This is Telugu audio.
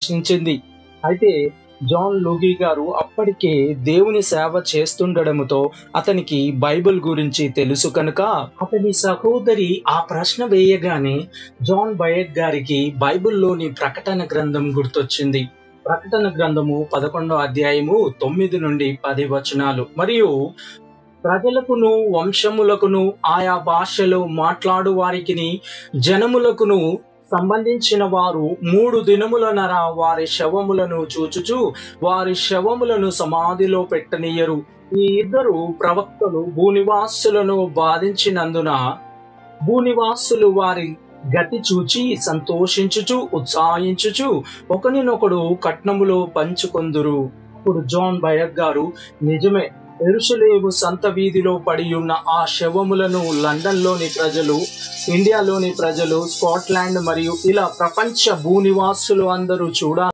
రక్షించింది. అయితే జాన్ లూగి గారు అప్పటికే దేవుని సేవ చేస్తుండడంతో అతనికి బైబిల్ గురించి తెలుసు కనుక అతని సహోదరి ఆ ప్రశ్న వేయగానే జాన్ బయట్ గారికి బైబిల్లోని ప్రకటన గ్రంథం గుర్తొచ్చింది. ప్రకటన గ్రంథము 11వ అధ్యాయము 9 నుండి 10 వచనాలు. మరియు ప్రజలకును వంశములకును ఆయా భాషలో మాట్లాడు వారికిని జనములకును సంబంధించిన వారు 3 దినములనర వారి శవములను చూచుచు వారి శవములను సమాధిలో పెట్టనీయరు. ఈ 2 ప్రవక్తలు భూనివాసులను బాధించినందున భూనివాసులు వారి గతి చూచి సంతోషించుచు ఉత్సాహించుచు ఒకనినొకడు కట్నములో పంచుకొందురు. ఇప్పుడు జాన్ బయట్ గారు నిజమే, యెరూషలేము సంత వీధిలో పడి ఉన్న ఆ శవములను లండన్లోని ప్రజలు, ఇండియాలోని ప్రజలు, స్కాట్లాండ్ మరియు ఇలా ప్రపంచ భూనివాసులు అందరూ చూడాలి.